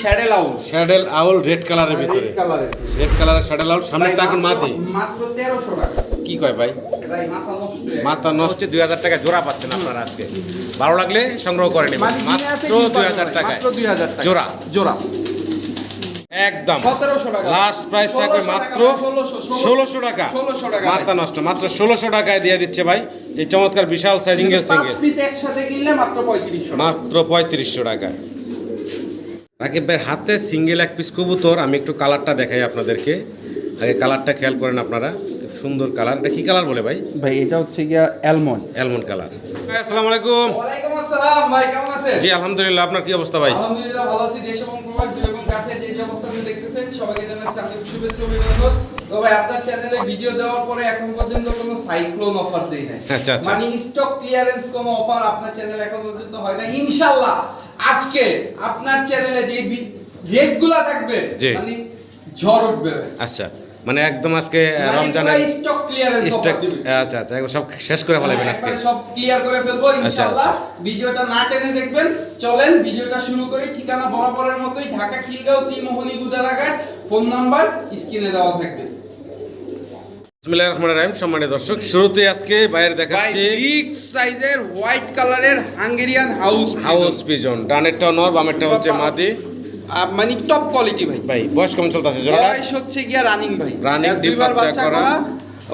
শ্যাডেল আউল red কালারের ভিতরে, red কালারের শ্যাডেল আউল। সামনেটা এখন মাদি মাত্র 1300 টাকা। কি কয় ভাই? ভাই মাথা নষ্ট, মাথা নষ্ট। 2000 টাকা জোড়া পাচ্ছেন আপনারা আজকে। ভালো লাগলে সংগ্রহ করে নেবেন মাত্র 2000 টাকা, মাত্র 2000 টাকা জোড়া জোড়া একদম। 1700 টাকা লাস্ট প্রাইস থাকবে মাত্র 1600 টাকা। মাথা নষ্ট, মাত্র 1600 টাকায় দিয়ে দিচ্ছে ভাই এই চমৎকার বিশাল সাইজ সিঙ্গেল সিঙ্গেল। 5 পিস একসাথে কিনলে মাত্র 3500 মাত্র 3500 টাকায়। রাকিব ভাইয়ের হাতে সিঙ্গেল এক পিস কবুতর। আমি একটু কালারটা দেখাই আপনাদেরকে, আগে কালারটা খেয়াল করেন আপনারা। সুন্দর কালার। এটা কি কালার বলে ভাই? ভাই এটা হচ্ছে গিয়া অ্যালমন্ড, অ্যালমন্ড কালার। ভাই আসসালামু আলাইকুম। ওয়ালাইকুম আসসালাম ভাই, কেমন আছেন? জি আলহামদুলিল্লাহ, আপনার কি অবস্থা ভাই? আলহামদুলিল্লাহ ভালো আছি। দেশ এবং প্রবাস দুই এবং কাছে যে যে অবস্থানে দেখতেছেন সবাইকে জানাচ্ছি আন্তরিক শুভেচ্ছা অভিনন্দন। তো ভাই আপনার চ্যানেলে ভিডিও দেওয়ার পরে এখন পর্যন্ত কোনো সাইক্লোন অফার দেই নাই। আচ্ছা আচ্ছা। মানে স্টক ক্লিয়ারেন্স কোনো অফার আপনার চ্যানেলে এখন পর্যন্ত হয় না। ইনশাআল্লাহ আজকে আপনার চ্যানেলে যে রেটগুলো থাকবে মানে ঝড় উঠবে। আচ্ছা, মানে একদম আজকে রমজানের স্টক ক্লিয়ারেন্স অফার দিবেন। আচ্ছা আচ্ছা, একদম সব শেষ করে ফেলাবেন আজকে। সব ক্লিয়ার করে ফেলবো ইনশাআল্লাহ। আচ্ছা। ভিডিওটা না টেনে দেখবেন। চলেন ভিডিওটা শুরু করি। ঠিকানা বরাবরের মতোই, ঢাকা খিলগাঁও ত্রিমোহনী গুদারাঘাট। ফোন নাম্বার স্ক্রিনে দেওয়া থাকবে। বিসমিল্লাহির রহমানির রহিম। সম্মানিত দর্শক, শুরুতেই আজকে বাইরে দেখাচ্ছি বিগ সাইজের হোয়াইট কালারের হাঙ্গেরিয়ান হাউস পিজন। ডানেরটা নর, বামেরটা হচ্ছে মাদি। মানে টপ কোয়ালিটি ভাই। ভাই বয়স কেমন চলতেছে জোড়াটা? বয়স হচ্ছে গিয়া রানিং ভাই। রানিং, দুইবার বাচ্চা করা।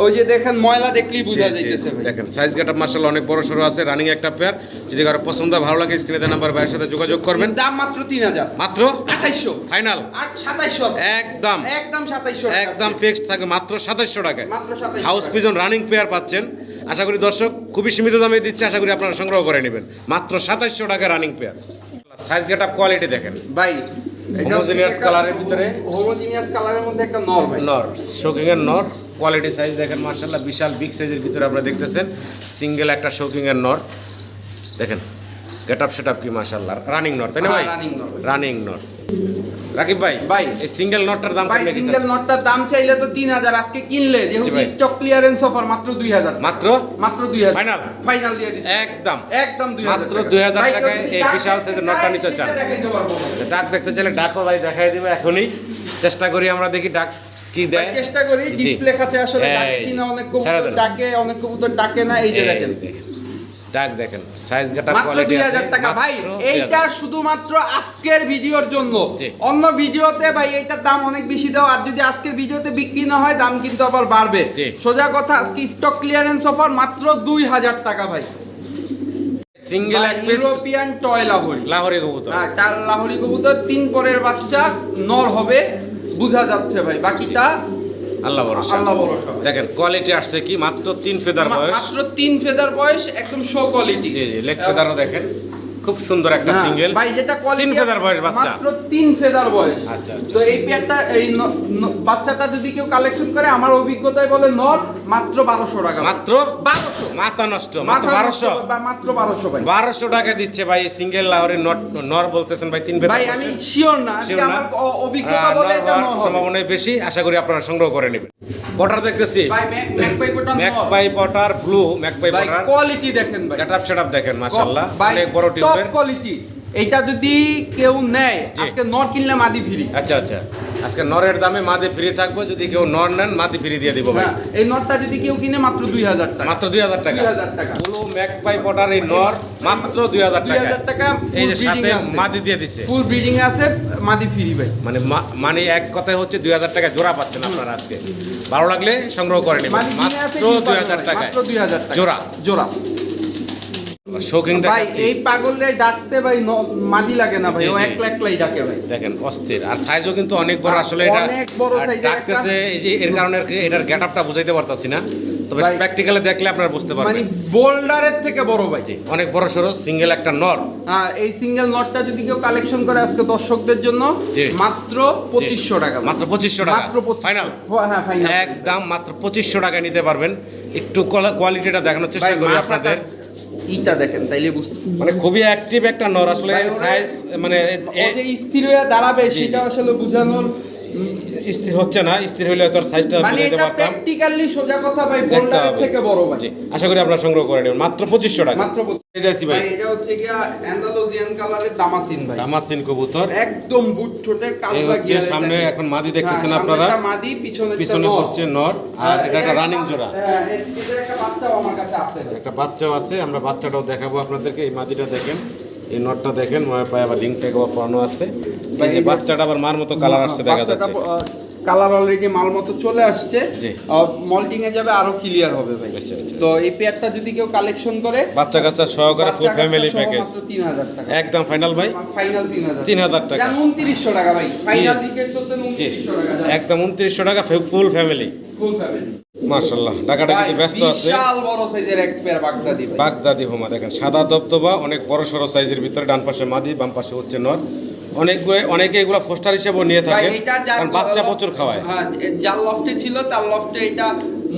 ওই যে দেখেন ময়লা দেখলেই বোঝা যাইতেছে ভাই। দেখেন সাইজ গেটআপ মাশাআল্লাহ অনেক বড় সরো আছে। রানিং একটা পেয়ার। যদি কারো পছন্দ ভালো লাগে স্ক্রিনে দেওয়া নাম্বার ভাইয়ের সাথে যোগাযোগ করবেন। দাম মাত্র 3000, মাত্র 2800 ফাইনাল। 2700 আছে একদম একদম 2700 একদম ফিক্সড থাকবে মাত্র 2700 টাকায়। মাত্র 2700 হাউস পিজন রানিং পেয়ার পাচ্ছেন। আশা করি দর্শক খুবই সীমিত দামে দিচ্ছে, আশা করি আপনারা সংগ্রহ করে নেবেন মাত্র 2700 টাকা running pair. Size getup quality দেখেন ভাই। হোমোজিনিয়াস কালারের ভিতরে, হোমোজিনিয়াস কালারের মধ্যে একটা নর ভাই। নর শোকিং এর নর। কোয়ালিটি সাইজ দেখেন মাশাআল্লাহ বিশাল বিগ সাইজের ভিতরে আপনারা দেখতেছেন সিঙ্গেল একটা শোকিং এর নর। দেখেন গেটআপ সেটআপ কি মাশাআল্লাহ। রানিং নর তাই না ভাই? রানিং নর। রাকিব ভাই, ভাই এই সিঙ্গেল নটটার দাম ভাই কেমন? সিঙ্গেল নটটার দাম চাইলে তো 3000, আজকে কিনলে যেহেতু স্টক ক্লিয়ারেন্স অফার মাত্র 2000। মাত্র 2000 ফাইনাল ফাইনাল দিয়ে দিছি একদম একদম 2000 মাত্র 2000 টাকায় এই বিশাল সাইজের নটটা নিতে চান। ডাক দেখতে চাইলে ডাকও ভাই দেখাই দিবে এখনই। চেষ্টা করি আমরা, দেখি ডাক কি দেয়। চেষ্টা করি। ডিসপ্লে কাছে আসলে ডাকে কিনা অনেক কবুতর ডাকে, অনেক কবুতর ডাকে না। এই যে দেখেন ডাক দেখেন সাইজ গাটা মাত্র কোয়ালিটি আছে 2000 টাকা ভাই। এইটা শুধুমাত্র আজকের ভিডিওর জন্য। জি। অন্য ভিডিওতে ভাই এইটার দাম অনেক বেশি দাও, আর যদি আজকের ভিডিওতে বিক্রি না হয় দাম কিন্তু আবার বাড়বে। জি। সোজা কথা, আজকে স্টক ক্লিয়ারেন্স অফার মাত্র 2000 টাকা ভাই। সিঙ্গেল এক piece European toy Lahori, Lahori কবুতর। হ্যাঁ লাহোরি কবুতর 3 পরের বাচ্চা, নর হবে বোঝা যাচ্ছে ভাই। বাকিটা আল্লাহ ভরসা। আল্লাহ ভরসা। দেখেন কোয়ালিটি আসছে কি মাত্র 3 ফেদার বয়স। মাত্র 3 ফেদার বয়স, একদম শো কোয়ালিটি। জি জি, লেগ ফেদারও দেখেন খুব সুন্দর একটা সিঙ্গেল। ভাই যেটা কোয়ালিটি 3 ফেদার বয়স বাচ্চা, মাত্র 3 ফেদার বয়স। আচ্ছা। তো এই পেয়ারটা এই বাচ্চাটা যদি কেউ কালেকশন করে, আমার অভিজ্ঞতায় বলে নট মাত্র 1200 টাকা। মাত্র 1200 মাথা নষ্ট, মাত্র 1200 বা মাত্র 1200 ভাই। 1200 টাকা দিচ্ছে ভাই এই সিঙ্গেল লাহোরি নর বলতেছেন ভাই 3 ফেদার। ভাই আমি শিওর না, আমার অভিজ্ঞতা বলে এটা নর হবে। সম্ভাবনা বেশি, আশা করি আপনারা সংগ্রহ করে নেবেন। পটার দেখতেছি ভাই ম্যাকপাই পটার নর, ম্যাকপাই পটার ব্লু, ম্যাকপাই ভাই পটার কোয়ালিটি দেখেন ভাই। গেটআপ সেটআপ দেখেন মাশাআল্লাহ ভাই অনেক বড় টিউবের টপ কোয়ালিটি। এইটা যদি কেউ নেয় আজকে নর কিনলে মাদি ফ্রি। আচ্ছা আচ্ছা, আজকে নরের দামে মাদি ফ্রি থাকবে। যদি কেউ নর নেন মাদি ফ্রি দিয়ে দিব ভাই। এই নরটা যদি কেউ কিনে মাত্র 2000 টাকা। মাত্র 2000 টাকা। 2000 টাকা। ব্লু ম্যাকপাই পটার এই নর মাত্র 2000 টাকা। 2000 টাকা। এই যে সাথে মাদি দিয়ে দিছে, ফুল ব্রিডিং আছে, মাদি ফ্রি ভাই। মানে এক কথায় হচ্ছে 2000 টাকা জোড়া পাচ্ছেন আপনারা আজকে। ভালো লাগলে সংগ্রহ করে নেবেন মাত্র 2000 টাকা। মাত্র 2000 টাকা জোড়া জোড়া। শৌকিং ভাই দেখাচ্ছি। এই পাগলরে ডাকতে ভাই মাদি লাগে না ভাই, ও এক লাখলাই ডাকে ভাই। দেখেন অস্থির, আর সাইজও কিন্তু অনেক বড়। আসলে এটা অনেক বড় সাইজের ডাকতেছে এই যে এর কারণে এটার গেটআপটা বুঝাইতে পারতাছি না, তবে প্র্যাকটিক্যালি দেখলে আপনারা বুঝতে পারবেন। মানে বোল্ডারের থেকে বড় ভাই। অনেক বড় সরো সিঙ্গেল একটা নর। হ্যাঁ, এই সিঙ্গেল নটটা যদি কেউ কালেকশন করে আজকে দর্শকদের জন্য মাত্র 2500 টাকা। মাত্র 2500 টাকা মাত্র 2500 ফাইনাল। হ্যাঁ ফাইনাল একদম মাত্র 2500 টাকায় নিতে পারবেন। একটু কোয়ালিটিটা দেখানোর চেষ্টা করি আপনাদের। ইটা দেখেন তাইলে বুঝতে, মানে খুবই অ্যাক্টিভ একটা নর। আসলে সাইজ মানে যে স্থির হয়ে দাঁড়াবে সেটা আসলে বোঝানোর স্থির হচ্ছে না। স্থির হইলে তোর সাইজটা মানে বুঝাইতে এটা পারতাম। প্র্যাকটিক্যালি সোজা কথা ভাই, বোল্ডারের থেকে বড় ভাই। আশা করি আপনারা সংগ্রহ করে নেবেন মাত্র 2500 টাকা। মাত্র এই যাচ্ছি ভাই, ভাই এটা হচ্ছে গিয়া অ্যান্ডালুজিয়ান কালারের দামাসিন ভাই, দামাসিন কবুতর। একদম বুট ঠোঁটের এই কালো হচ্ছে সামনে এখন মাদি দেখতেছেন আপনারা, মাদি, পিছনে হচ্ছে নর, আর এটা একটা রানিং জোড়া। হ্যাঁ, এটার একটা বাচ্চাও আমার কাছে আছে। একটা বাচ্চাও আছে, আমরা বাচ্চাটাও দেখাবো আপনাদেরকে। এই মাদিটা দেখেন, এই নটটা দেখেন, পায়ে আবার রিং ট্যাগ পরানো আছে। এই যে বাচ্চাটা আবার মার মতো কালার আসছে দেখা যাচ্ছে, কালার অলরেডি মাল মতো চলে আসছে, জি। মল্টিং এ যাবে আরো ক্লিয়ার হবে ভাই। আচ্ছা, আচ্ছা, তো এই পেয়ারটা যদি কেউ কালেকশন করে বাচ্চা কাচ্চা সহকারে ফুল ফ্যামিলি প্যাকেজ, 3000 টাকা একদম ফাইনাল ভাই, ফাইনাল 3000 টাকা, 2900 টাকা ভাই, ফাইনাল টিকেট করতে জি 2900 টাকা, একদম 2900 টাকা ফুল ফ্যামিলি। ফুল ফ্যামিলি মাশাআল্লাহ। ঢাকাটা কিন্তু ব্যস্ত আছে, বিশাল বড় সাইজের এক পেয়ার বাগদাদি ভাই, বাগদাদি হোমা দেখেন, সাদা দবদবা, অনেক বড় সড়ো সাইজের ভিতরে, ডান পাশে মাদি, বাম পাশে হচ্ছে নর। অনেকে এগুলো ফোস্টার হিসেবেও নিয়ে থাকেন, কারণ বাচ্চা প্রচুর খাওয়ায়। হ্যাঁ, যার লফটে ছিল তার লফটে এটা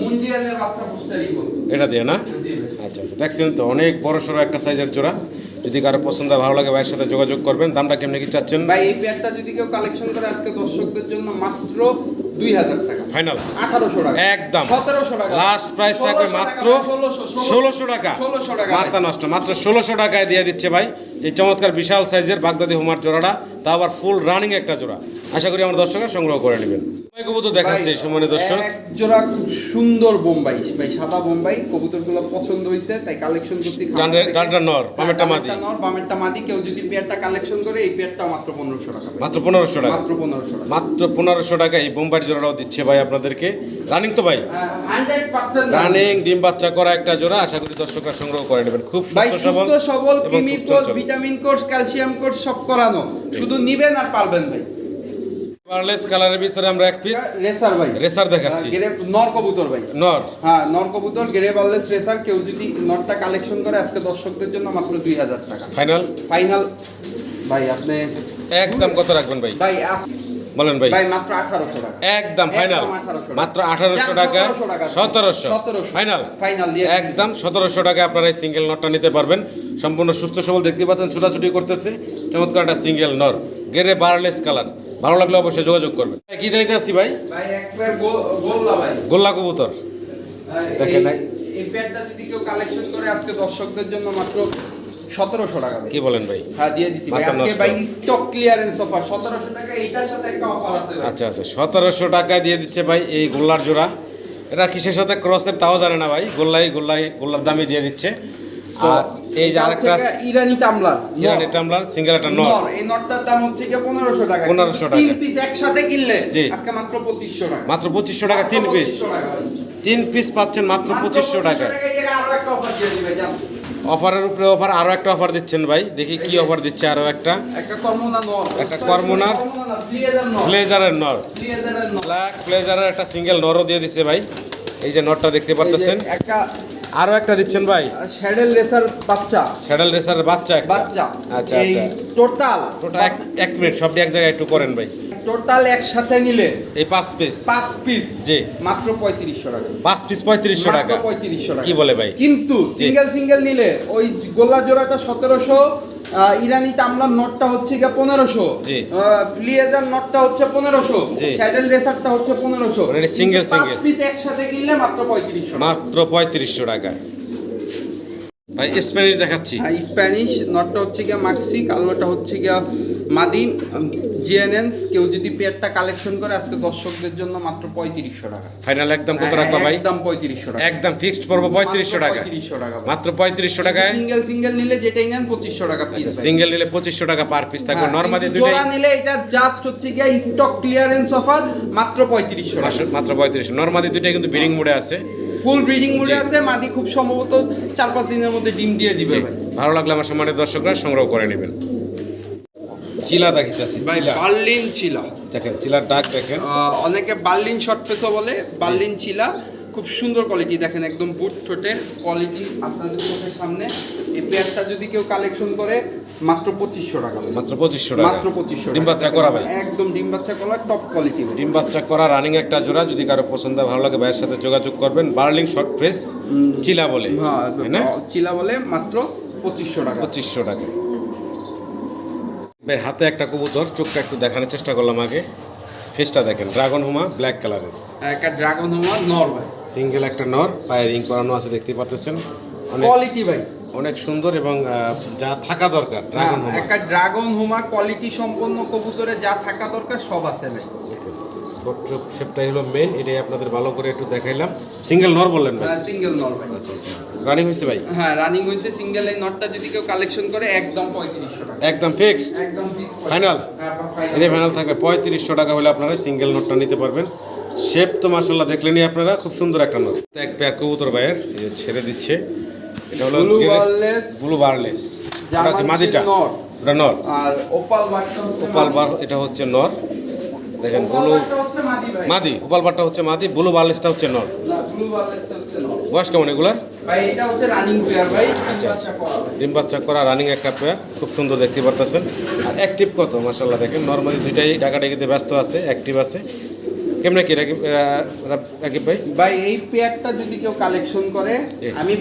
মুন্ডিয়ালের বাচ্চা পোস্টারই বলতো এটা দিয়ে না? জি ভাই। আচ্ছা আচ্ছা, দেখছেন তো অনেক বড় সড়ো একটা সাইজের জোড়া। যদি কারো পছন্দ হয়, ভালো লাগে, ভাইয়ের সাথে যোগাযোগ করবেন। দামটা কেমনি কি চাচ্ছেন ভাই এই পেয়ারটা যদি কেউ কালেকশন করে আজকে দর্শকদের জন্য মাত্র 2000 টাকা, ফাইনাল 1800 টাকা, একদম 1700 টাকা, লাস্ট প্রাইস থাকবে মাত্র 1600 টাকা। 1600 টাকা মাথা নষ্ট, মাত্র 1600 টাকায় দিয়ে দিচ্ছে ভাই এই চমৎকার বিশাল সাইজের বাগদাদি হোমার জোড়াটা, তা আবার ফুল রানিং একটা জোড়া। আশা করি আমার দর্শকরা সংগ্রহ করে নেবেন। কবুতর দেখাচ্ছে সম্মানিত দর্শক, এক জোড়া খুব সুন্দর বোম্বাই ভাই, সাদা বোম্বাই, কবুতরগুলো পছন্দ হইছে তাই কালেকশন করছি। ডানটা নর, বামেরটা মাদি, নর, বামেরটা মাদি। কেউ যদি পেয়ারটা কালেকশন করে এই পেয়ারটা মাত্র 1500 টাকা ভাই। মাত্র 1500 টাকা, মাত্র 1500 টাকা, মাত্র 1500 টাকা এই বোম্বাই জোড়াটাও দিচ্ছে ভাই আপনাদেরকে। রানিং তো ভাই, 100% রানিং ডিম বাচ্চা করা একটা জোড়া। আশা করি দর্শকরা সংগ্রহ করে নেবেন। খুব ভাই সুস্থ সুস্থ সবল, এবং ক্রিমি খুব কোর্স, চঞ্চল। ভিটামিন কোর্স, ক্যালসিয়াম কোর্স সব করানো, শুধু নিবেন আর পারবেন ভাই। পার্লেস কালারের ভিতরে আমরা এক পিস রেসার ভাই, রেসার দেখাচ্ছি, গেরে নর কবুতর ভাই, নর, হ্যাঁ নর কবুতর, গেরে বার্লেস রেসার। কেউ যদি নরটা কালেকশন করে আজকে দর্শকদের জন্য মাত্র 2000 টাকা, ফাইনাল। ফাইনাল ভাই। আপনি একদম কত রাখবেন ভাই? ভাই বলেন ভাই। ভাই মাত্র 1800 টাকা, একদম ফাইনাল, 1800 মাত্র 1800 টাকা, 1700 ফাইনাল, ফাইনাল দিয়ে একদম 1700 টাকা আপনারা এই সিঙ্গেল নটটা নিতে পারবেন। সম্পূর্ণ সুস্থ সবল, দেখতে পাচ্ছেন ছোটাছুটি করতেছে, চমৎকার একটা সিঙ্গেল নর, গেরে বারলেস কালার। ভালো লাগলে অবশ্যই যোগাযোগ করবেন। কি দেখতে আসছি ভাই? ভাই একবার গোল্লা ভাই, গোল্লা কবুতর দেখেন, এই প্যাডটা যদি কেউ কালেকশন করে আজকে দর্শকদের জন্য মাত্র 1700 টাকা ভাই। কি বলেন ভাই? হ্যাঁ দিয়ে দিছি ভাই, মাথা আজকে নষ্ট। ভাই স্টক ক্লিয়ারেন্স অফার 1700 টাকা, এইটার সাথে একটা অফার আছে ভাই। আচ্ছা আচ্ছা, 1700 টাকায় দিয়ে দিচ্ছে ভাই এই গোল্লার জোড়া। এটা কিসের সাথে ক্রসের তাও জানে না ভাই, গোল্লার দামই দিয়ে দিচ্ছে। আর এই যে আরেকটা ইরানি টামলার, ইরানি টামলার সিঙ্গেল একটা নর, এই নটটার দাম হচ্ছে কি 1500 টাকা, 1500 টাকা। তিন পিস একসাথে কিনলে জি। আজকে মাত্র 2500 টাকা, মাত্র 2500 টাকা তিন পিস, 2500 টাকা ভাই। 3 পিস পাচ্ছেন মাত্র 2500 টাকায়। এই জায়গায় আরো একটা অফার দিয়ে দিবে, জান। অফারের উপরে অফার, আরো একটা অফার দিচ্ছেন ভাই। দেখি কি অফার দিচ্ছে আরো একটা। একটা কর্মনা নর, একটা কর্মনা ব্লেজার নর, ব্লেজারের নর, ব্লেজারের নর, ব্ল্যাক ব্লেজারের একটা সিঙ্গেল নরও দিয়ে দিচ্ছে ভাই। এই যে নটটা দেখতে পাচ্ছেন, এই যে একটা আরো একটা দিচ্ছেন ভাই, শ্যাডেল রেসার বাচ্চা, স্যাডেল রেসারের বাচ্চা একটা। বাচ্চা। আচ্ছা এই আচ্ছা, টোটাল এক মিনিট সবটি এক জায়গায় একটু করেন ভাই। টোটাল একসাথে নিলে এই 5 পিস, 5 পিস জি মাত্র 3500 টাকা, 5 পিস 3500 টাকা। 3500 টাকা কি বলে ভাই? কিন্তু সিঙ্গেল নিলে ওই গোল্লা জোড়াটা 1700, ইরানি টামলার নটটা হচ্ছে গিয়ে 1500, জি। ব্লেজার নটটা হচ্ছে 1500, জি। স্যাডেল রেসারটা হচ্ছে 1500, মানে এটা single 5 পিস একসাথে কিনলে মাত্র 3500 টাকা। মাত্র 3500 টাকায় ভাই। স্প্যানিশ দেখাচ্ছি, স্প্যানিশ নটটা হচ্ছে গিয়া মাক্সি, কালোটা হচ্ছে গিয়া মাদি, জিএনএনস। কেউ যদি পেয়ারটা কালেকশন করে আজকে দর্শকদের জন্য মাত্র 3500 টাকা, ফাইনাল একদম কত রাখবা ভাই? একদম 3500 টাকা, একদম ফিক্সড পড়বো 3500 টাকা, 3500 টাকা ভাই। মাত্র 3500 টাকায়। সিঙ্গেল নিলে যেটাই নেন 2500 টাকা পিস। আচ্ছা, সিঙ্গেল নিলে 2500 টাকা পার পিস থাকবে। নরমালি কিন্তু দুইটাই জোড়া নিলে এটা জাস্ট হচ্ছে গিয়া স্টক ক্লিয়ারেন্স অফার, মাত্র 3500 টাকা, মাত্র 3500। নরমালি দুইটাই কিন্তু ব্রিডিং মোডে আছে, ফুল ব্রিডিং মোডে আছে। মাদি খুব সম্ভবত 4-5 দিনের মধ্যে ডিম দিয়ে দিবে ভাই। ভালো লাগলে আমার সম্মানিত দর্শকরা সংগ্রহ করে নেবেন। চিলা দেখিতেছি ভাই বার্লিন চিলা দেখেন, চিলার ডাক দেখেন, অনেকে বার্লিন শর্ট ফেসও বলে, বার্লিন চিলা খুব সুন্দর কোয়ালিটি। দেখেন একদম বুট ঠোঁটের কোয়ালিটি আপনাদের চোখের সামনে। এই পেয়ারটা যদি কেউ কালেকশন করে মাত্র 2500 টাকা, মাত্র 2500 টাকা, মাত্র 2500 ডিম বাচ্চা করা ভাই, একদম ডিম বাচ্চা করা টপ কোয়ালিটি। ডিম বাচ্চা করা রানিং একটা জোড়া। যদি কারো পছন্দ হয়, ভালো লাগে, ভাইয়ের সাথে যোগাযোগ করবেন। বার্লিং শর্ট ফেস চিলা বলে, হ্যাঁ না চিলা বলে, মাত্র 2500 টাকা, 2500 টাকা। বের হাতে একটা কবুতর, চোখটা একটু দেখানোর চেষ্টা করলাম আগে। ফেসটা দেখেন, ড্রাগন হোমা ব্ল্যাক কালারের, একটা ড্রাগন হোমা নর ভাই, সিঙ্গেল একটা নর, পায়ে রিং করানো আছে দেখতে পাচ্ছেন। অনেক কোয়ালিটি ভাই, অনেক সুন্দর এবং যা থাকা দরকার ড্রাগন হোমা। একটা ড্রাগন হোমা কোয়ালিটি সম্পন্ন কবুতরে যা থাকা দরকার সব আছে ভাই। ছোট শেপটাই হলো মেন, এটাই আপনাদের ভালো করে একটু দেখাইলাম। সিঙ্গেল নর বললেন ভাই? সিঙ্গেল নর ভাই। আচ্ছা আচ্ছা, রানিং হয়েছে ভাই? হ্যাঁ রানিং হয়েছে। সিঙ্গেল এই নটটা যদি কেউ কালেকশন করে একদম 3500 টাকা। একদম ফিক্সড, একদম ফিক্স ফাইনাল। হ্যাঁ এটা ফাইনাল থাকবে 3500 টাকা হলে আপনারা সিঙ্গেল নটটা নিতে পারবেন। শেপ তো মাশাআল্লাহ দেখলেনই আপনারা, খুব সুন্দর একটা নট। এক পেয়ার কবুতর ভাইয়ের এই যে ছেড়ে দিচ্ছে, এটা হলো ব্লু বারলেস। ব্লু বারলেস, জার্মান মাদিটা নর। এটা নর। আর ওপাল বারটা হচ্ছে ওপাল বার, এটা হচ্ছে নর। দেখেন ব্লু হচ্ছে মাদি ভাই। মাদি, ওপাল বারটা হচ্ছে মাদি, ব্লু বারলেসটা হচ্ছে নর। না ব্লু বারলেসটা হচ্ছে নর। বয়স কেমন এগুলার? ভাই এটা হচ্ছে রানিং পেয়ার ভাই। বাচ্চা করা ভাই। ডিম বাচ্চা করা রানিং একটা পেয়ার, খুব সুন্দর দেখতে পারতেছেন। আর অ্যাক্টিভ কত মাশাআল্লাহ দেখেন, নরমালি দুইটাই ডাকাডাকিতে ব্যস্ত আছে, অ্যাক্টিভ আছে। কেমনে কি রাকিব ভাই? ভাই এই পেয়ারটা যদি কেউ কালেকশন করে, আমি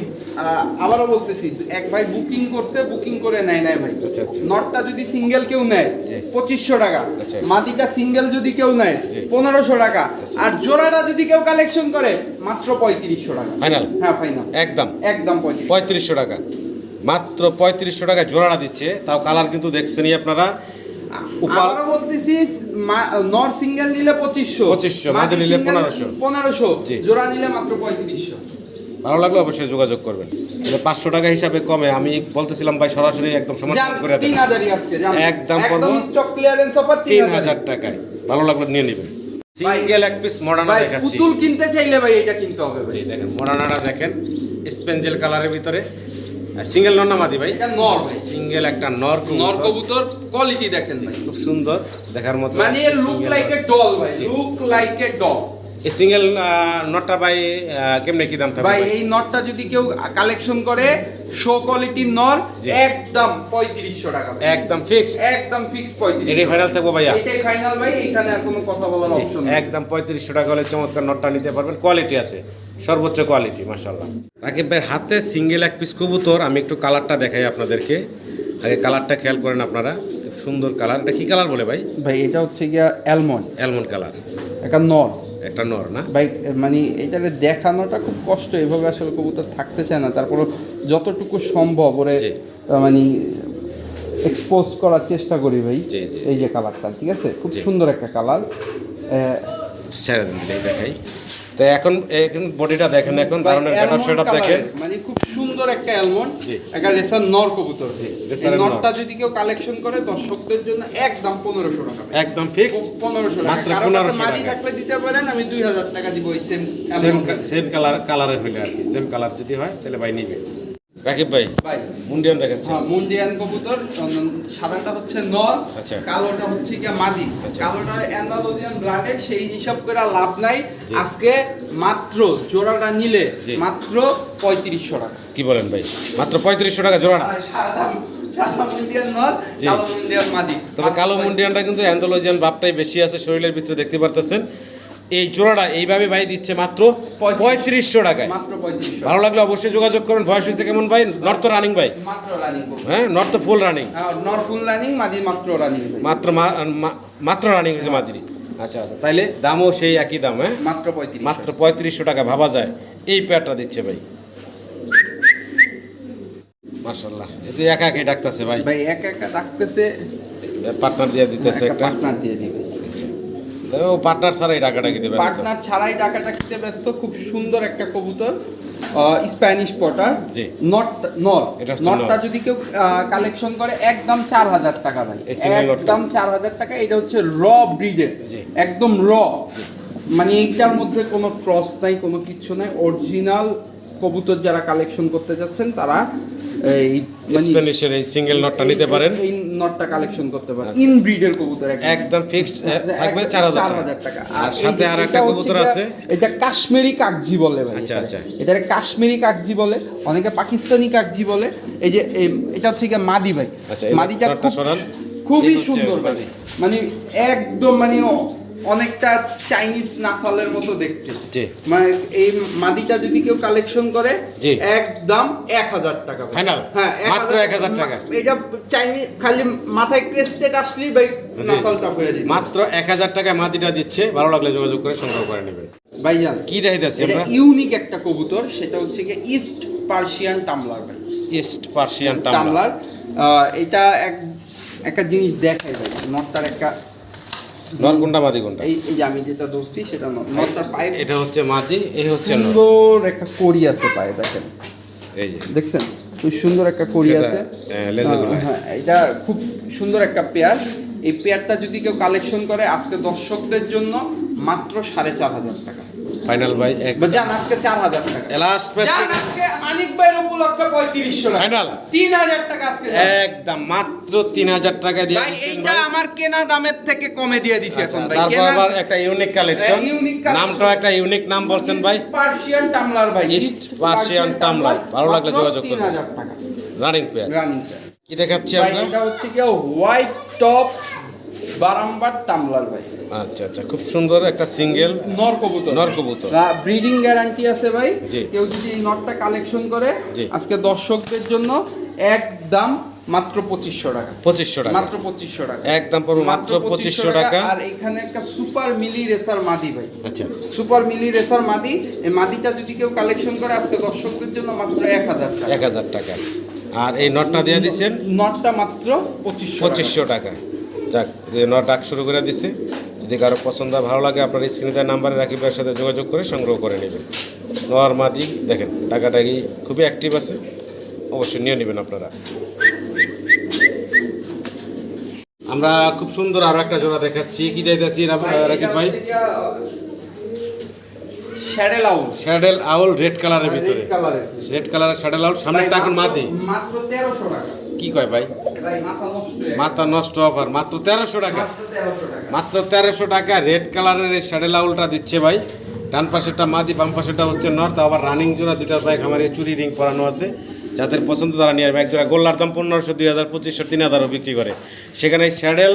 আবারও বলতেছি, এক ভাই বুকিং করছে, বুকিং করে নেয় নাই ভাই। আচ্ছা আচ্ছা, নটটা যদি সিঙ্গেল কেউ নেয় 2500 টাকা, আচ্ছা। মাদিটা সিঙ্গেল যদি কেউ নেয় জি। 1500 টাকা, আর জোড়াটা যদি কেউ কালেকশন করে মাত্র 3500 টাকা। ফাইনাল? হ্যাঁ ফাইনাল, একদম একদম 3500 টাকা, মাত্র 3500 টাকা জোড়াটা দিচ্ছে। তাও কালার কিন্তু দেখছেনই আপনারা। আবারও বলতেছি, নর সিঙ্গেল নিলে 2500, মাদি নিলে 1500, জি। জোড়া নিলে মাত্র 3500। ভালো লাগলে অবশ্যই যোগাযোগ করবেন। 500 টাকা হিসাবে কমে আমি বলতেছিলাম ভাই, সরাসরি একদম সমান করে দেন। 3000 আজকে একদম স্টক ক্লিয়ারেন্স অফার 3000 টাকায়, ভালো লাগলে নিয়ে নেবেন। সিঙ্গেল এক পিস মডার্না ভাই দেখাচ্ছি। পুতুল কিনতে চাইলে ভাই এটা কিনতে হবে ভাই। এই দেখেন মডার্নাটা দেখেন, স্পেঞ্জেল কালারের ভিতরে। সিঙ্গেল নর না মাদি ভাই? এটা নর ভাই। সিঙ্গেল একটা নর নর কবুতর, কোয়ালিটি দেখেন ভাই, খুব সুন্দর দেখার মতো। মানে লুক লাইক এ ডল ভাই, লুক লাইক এ ডল। এই সিঙ্গেল নটটা ভাই কেমনে কি দাম থাকবে ভাই এই নটটা যদি কেউ কালেকশন করে, শো কোয়ালিটির নর, জি। একদম 3500 টাকা ভাই। একদম ফিক্সড, একদম ফিক্স 3500। এটাই ফাইনাল থাকবো ভাইয়া? এটাই ফাইনাল ভাই, এখানে আর কোনো কথা বলার অপশন নেই। একদম 3500 টাকা হলে চমৎকার নটটা নিতে পারবেন। কোয়ালিটি আছে, সর্বোচ্চ কোয়ালিটি মাশাআল্লাহ। রাকিব ভাই হাতে সিঙ্গেল এক পিস কবুতর, আমি একটু কালারটা দেখাই আপনাদেরকে। আগে কালারটা খেয়াল করেন আপনারা, খুব সুন্দর কালার। এটা কি কালার বলে ভাই? ভাই এটা হচ্ছে গিয়া অ্যালমন্ড, অ্যালমন্ড কালার, একটা নর। একটা নর না ভাই, মানে এটারে দেখানোটা খুব কষ্ট, এভাবে আসলে কবুতর থাকতে চায় না, তারপর যতটুকু সম্ভব ওরে জি। মানে এক্সপোজ করার চেষ্টা করি ভাই। জি, জি। এই যে কালারটা, ঠিক আছে, খুব জি। সুন্দর একটা কালার। ছেড়ে দেন, দেখাই। তো এখন বডিটা দেখেন, এখন ধরনের কাটার সেটআপ দেখেন, মানে খুব সুন্দর একটা অ্যালমন্ড, জি। একটা রেসার নর কবুতর। এই রেসারের নর। নরটা যদি কেউ কালেকশন করে দর্শকদের জন্য একদম 1500 টাকা ভাই। একদম ফিক্সড 1500 টাকা। মাত্র কারো কাছে 1500 মাটি টাকা। থাকলে দিতে পারেন, আমি 2000 টাকা দিব এই সেম সেম কালারের হইলে আর কি, সেম কালার যদি হয় তাহলে ভাই নিবে। রাকিব ভাই ভাই মুন্ডিয়ান দেখাচ্ছে। হ্যাঁ, মুন্ডিয়ান কবুতর, সাদাটা হচ্ছে নর, আচ্ছা। কালোটা হচ্ছে কি মাদি। আচ্ছা। কালোটা অ্যান্ডালুজিয়ান ব্লাডের, সেই হিসাব করে লাভ নাই। জি। আজকে মাত্র জোড়াটা নিলে জি। মাত্র 3500 টাকা। কি বলেন ভাই, মাত্র 3500 টাকা জোড়া? আর সাদা মুন্ডিয়ান নর, জি। কালো মুন্ডিয়ান মাদি। তবে কালো মুন্ডিয়ানটা কিন্তু অ্যান্ডালুজিয়ান ভাবটাই বেশি আছে শরীরের ভিতরে, দেখতে পারতেছেন। এই জোড়াটা এইভাবে ভাই দিচ্ছে মাত্র 3500 টাকায়। মাত্র 3500। ভালো লাগলে অবশ্যই যোগাযোগ করুন। বয়স হয়েছে কেমন ভাই? নর্থ রানিং ভাই? মাত্র রানিং। হ্যাঁ, নর্থ ফুল রানিং, নর ফুল রানিং, মাদি মাত্র রানিং। মাত্র রানিং হয়েছে মাদিরি। আচ্ছা আচ্ছা, তাইলে দামও সেই একই দাম? হ্যাঁ, মাত্র 3500। মাত্র 3500 টাকা ভাবা যায় এই পেয়ারটা দিচ্ছে ভাই। মাশাআল্লাহ, এতে একা একাই ডাকতেছে ভাই, ভাই একা একা ডাকতেছে, পার্টনার দিয়ে দিতেছে একটা। পার্টনার দিয়ে দিবে। ও পার্টনার ছাড়াই ডাকাডাকিতে ব্যস্ত। পার্টনার ছাড়াই ডাকাডাকিতে ব্যস্ত। খুব সুন্দর একটা কবুতর, স্প্যানিশ পটার। জি। নর, এটা হচ্ছে নরটা নর। যদি কেউ কালেকশন করে একদম 4000 টাকা ভাই, এই single নরটা। একদম 4000 টাকা। এটা হচ্ছে র ব্রিডের, জি। একদম র, মানে এইটার মধ্যে কোনো ক্রস নাই, কোনো কিছু নাই, অরিজিনাল কবুতর। যারা কালেকশন করতে যাচ্ছেন তারা এই স্প্যানিশের এই সিঙ্গেল নটটা নিতে পারেন, এই নটটা কালেকশন করতে পারেন। আচ্ছা। ইন ব্রিডের কবুতর একদম ফিক্সড থাকবে 4000 টাকা। আর সাথে আর একটা কবুতর আছে, এটা কাশ্মীরি কাকজি বলে ভাই। আচ্ছা, আচ্ছা। এটারে কাশ্মীরি কাকজি বলে, অনেকে পাকিস্তানি কাকজি বলে। এই যে এটা হচ্ছে কি মাদি ভাই। আচ্ছা, এই মাদিটা নটটা সরান। খুবই এই হচ্ছে সুন্দর ভাই, মাদি। মানে একদম মানে অনেকটা চাইনিজ নাসালের মতো দেখতে। জি। মানে এই মাদিটা যদি কেউ কালেকশন করে জি। একদম 1000 টাকা ভাই। Final? হ্যাঁ, মাত্র 1000 টাকা। এটা চাইনিজ, খালি মাথায় ক্রেস্টেড আসলেই ভাই নাসালটা হয়ে যাবে। মাত্র 1000 টাকায় মাদিটা দিচ্ছে। ভালো লাগলে যোগাযোগ করে সংগ্রহ করে নেবেন। ভাইজান কি দেখাইতেছি এটা আমরা? ইউনিক একটা কবুতর, সেটা হচ্ছে কি ইস্ট পার্সিয়ান টাম্বলার ভাই। East Persian tumbler. টামলার। এটা একটা জিনিস দেখাই ভাই, নটটার একটা নর কোনটা মাদি কোনটা? এই যে আমি যেটা ধরছি সেটা নটটার পায়ে এটা হচ্ছে মাদি, এই হচ্ছে নর। সুন্দর একটা কড়ি আছে পায়ে, দেখেন এই যে দেখছেন খুব সুন্দর একটা কড়ি এটা, আছে। লেজগুলো। হ্যাঁ, এটা খুব সুন্দর একটা পেয়ার। এই পেয়ারটা যদি কেউ কালেকশন করে আজকে দর্শকদের জন্য মাত্র 4,500 টাকা ফাইনাল ভাই এক জান, আজকে 4,000 টাকা লাস্ট প্রাইস জান, আজকে মানিক ভাইয়ের উপলক্ষে 3500 টাকা ফাইনাল 3,000 টাকা আজকে জান। একদম মাত্র 3,000 টাকা দিয়ে ভাই দিচ্ছেন এইটা ভাই। আমার কেনা দামের থেকে কমে দিয়ে দিছি এখন ভাই। তারপর আবার একটা ইউনিক কালেকশন, unique collection। নামটাও একটা ইউনিক নাম বলছেন ভাই, পার্সিয়ান টামলার ভাই, ইস্ট পার্সিয়ান টামলার। ভালো লাগলে যোগাযোগ করবেন। 3,000 টাকা রানিং পেয়ার। রানিং। কি দেখাচ্ছি ভাই আমরা? এটা হচ্ছে কি হোয়াইট টপ বারাম্বার টামলার ভাই, আচ্ছা আচ্ছা, খুব সুন্দর একটা সিঙ্গেল নর কবুতর। নর কবুতর। ব্রিডিং গ্যারান্টি আছে ভাই। জি। কেউ যদি এই নটটা কালেকশন করে জি। আজকে দর্শকদের জন্য একদম মাত্র 2500 টাকা 2500 টাকা মাত্র 2500 টাকা একদম পড়বে মাত্র 2500 টাকা। আর এখানে একটা সুপার মিলি রেসার মাদি ভাই, আচ্ছা সুপার মিলি রেসার মাদি। এই মাদিটা যদি কেউ কালেকশন করে আজকে দর্শকদের জন্য মাত্র 1000 টাকা 1000 টাকা। আর এই নটটা দিয়ে দিচ্ছেন নটটা মাত্র 2500 টাকা। যাক, যে নট ডাক শুরু করে দিছে। যদি কারো পছন্দ হয়, ভালো লাগে, আপনার স্ক্রিনে দেওয়া নাম্বারে রাকিব ভাইয়ের সাথে যোগাযোগ করে সংগ্রহ করে নেবেন। নর মাদি দেখেন টাকাটাকি খুবই অ্যাক্টিভ আছে, অবশ্যই নিয়ে নেবেন আপনারা। আমরা খুব সুন্দর আরো একটা জোড়া দেখাচ্ছি। কি দিতেছি রাকিব ভাই? শ্যাডেল আউল, শ্যাডেল আউল রেড কালারের ভিতরে, রেড কালারের। রেড কালারের শ্যাডেল আউল। সামনেরটা এখন মাদি। মাত্র 1300 টাকা কি কয় ভাই? ভাই, মাথা নষ্ট হয়ে গেছে। মাথা নষ্ট অফার মাত্র 1300 টাকা। মাত্র 1300 টাকা মাত্র 1300 টাকা রেড কালারের এই শ্যাডেল আউলটা দিচ্ছে ভাই। ডান পাশেরটা মাদি, বাম পাশেরটা হচ্ছে নর। তা আবার রানিং জোড়া, দুটার পায়ে খামারে চুরি রিং পরানো আছে। যাদের পছন্দ তারা নিয়ে আসবে। এক জোড়া গোল্লার দাম 1500, 2000, 2500, 3000ও বিক্রি করে। সেখানে শ্যাডেল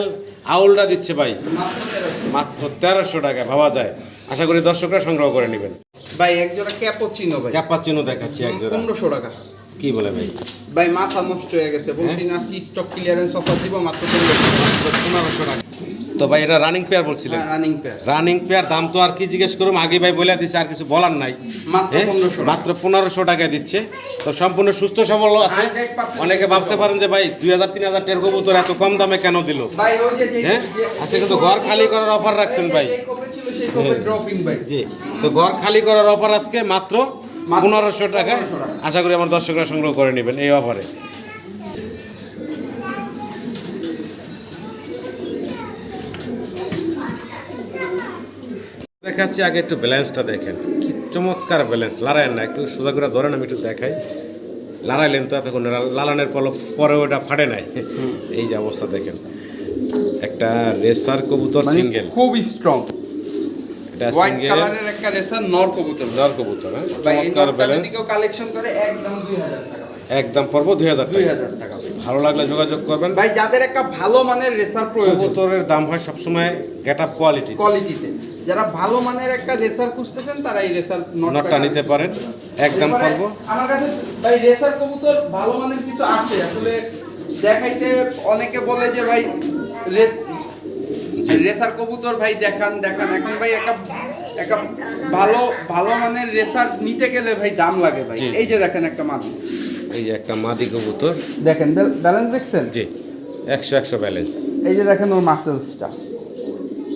আউলটা দিচ্ছে ভাই মাত্র 1300 মাত্র 1300 টাকা। ভাবা যায়। আশা করি দর্শকরা সংগ্রহ করে নেবেন। ভাই এক জোড়া ক্যাপুচিনো ভাই, ক্যাপাচিনো দেখাচ্ছি এক জোড়া। 1500 টাকা কি বলে ভাই? ভাই মাথা নষ্ট হয়ে গেছে, বলছি না আজকে স্টক ক্লিয়ারেন্স অফার দিব মাত্র 1500 টাকা। তো ভাই এটা রানিং পেয়ার বলছিলেন? হ্যাঁ, রানিং পেয়ার। রানিং পেয়ার দাম তো আর কি জিজ্ঞেস করুম, আগে ভাই বলে দিছে, আর কিছু বলার নাই। মাত্র 1500 টাকা। মাত্র 1500 টাকা দিচ্ছে। তো সম্পূর্ণ সুস্থ সবল আছে। 100% অনেকে ভাবতে পারেন যে ভাই 2000 3000 টের কবুতর এত কম দামে কেন দিল? ভাই ওই যে হ্যাঁ, আজকে কিন্তু ঘর খালি করার অফার রাখছেন ভাই। এই কবে ছিল সেই কবে ড্রপিং ভাই। জি, তো ঘর খালি করার অফার আজকে মাত্র 1500 টাকা। আশা করি আমার দর্শকরা সংগ্রহ করে নেবেন এই অফারে। দেখাচ্ছি আগে একটু ব্যালেন্সটা দেখেন, কি চমৎকার ব্যালেন্স। লাড়ায়েন না, একটু সোজা করে ধরেন, আমি একটু দেখাই। লাড়াইলেন তো এতক্ষণ, লালানের পরে ওটা ফাটে নাই। এই যে অবস্থা দেখেন, একটা রেসার কবুতর সিঙ্গেল, খুব স্ট্রং এটা হোয়াইট সিঙ্গেল কালারের একটা রেসার নর কবুতর। নর কবুতর। হ্যাঁ, ভাই এই চমৎকার নরটা ব্যালেন্স। যদি কেউ কালেকশন করে একদম 2000 টাকা ভাই। একদম পড়বো 2000 টাকা। 2000 টাকা ভাই। ভালো লাগলে যোগাযোগ করবেন। ভাই যাদের একটা ভালো মানের রেসার প্রয়োজন, কবুতরের দাম হয় সবসময় গেট আপ কোয়ালিটি। কোয়ালিটিতে যারা ভালো মানের একটা রেসার খুঁজতেছেন তারা এই রেসার নটটা নিতে পারেন, একদম পড়বো। আমার কাছে ভাই রেসার কবুতর ভালো মানের কিছু আছে, আসলে দেখাইতে অনেকে বলে যে ভাই রেসার কবুতর ভাই দেখান দেখান। এখন ভাই একটা ভালো মানের রেসার নিতে গেলে ভাই দাম লাগে ভাই। জি। এই যে দেখেন একটা মাদি, এই যে একটা মাদি কবুতর, দেখেন ব্যালেন্স দেখছেন? জি 100 ব্যালেন্স। এই যে দেখেন ওর মাসেলসটা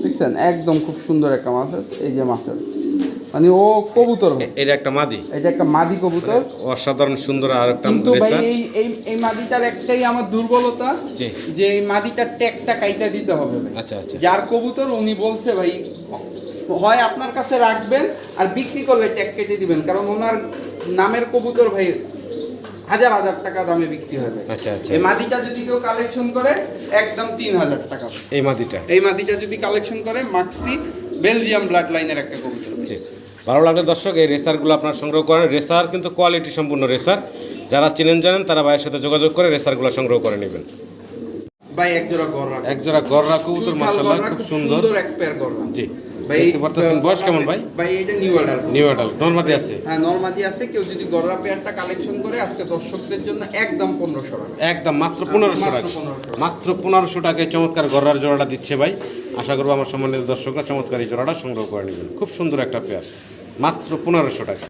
দেখছেন, একদম খুব সুন্দর একটা মাসেলস। এই যে মাসেলস, মানে ও কবুতর ভাই। এটা একটা মাদি, এটা একটা মাদি কবুতর। অসাধারণ সুন্দর। আর একটা কিন্তু ভাই রেসার। এই মাদিটার একটাই আমার দুর্বলতা, জি। যে এই মাদিটার ট্যাগটা কাইটা দিতে হবে ভাই। আচ্ছা আচ্ছা। যার কবুতর উনি বলছে ভাই হয় আপনার কাছে রাখবেন আর বিক্রি করলে ট্যাগ কেটে দিবেন, কারণ ওনার নামের কবুতর ভাই হাজার হাজার টাকা দামে বিক্রি হয় ভাই। আচ্ছা আচ্ছা। এই মাদিটা যদি কেউ কালেকশন করে একদম 3000 টাকা। এই মাদিটা, এই মাদিটা যদি কালেকশন করে মাক্সি বেলজিয়াম ব্লাড লাইনের একটা কবুতর ভাই। জি। ভালো লাগলে দর্শক এই রেসারগুলো আপনার সংগ্রহ করেন। রেসার কিন্তু কোয়ালিটি সম্পূর্ণ রেসার। যারা চিনেন জানেন তারা ভাইয়ের সাথে যোগাযোগ করে রেসারগুলো সংগ্রহ করে নেবেন। ভাই এক জোড়া গররা, এক জোড়া গররা কবুতর মাশাআল্লাহ খুব সুন্দর। এক পেয়ার গররা। জি, ভাই দেখতে পারতেছেন। বয়স কেমন ভাই? ভাই এটা নিউ অর্ডার। নিউ অ্যাডাল্ট নরমাদি আছে? হ্যাঁ নরমাদি আছে। কেউ যদি গররা পেয়ারটা কালেকশন করে আজকে দর্শকদের জন্য একদম 1500 টাকা। একদম মাত্র 1500 টাকা। মাত্র 1500 টাকায় চমৎকার গররার জোড়াটা দিচ্ছে ভাই। আশা করবো আমার সম্মানিত দর্শকরা চমৎকার এই জোড়াটা সংগ্রহ করে নেবেন। খুব সুন্দর একটা পেয়ার, মাত্র 1500 টাকা।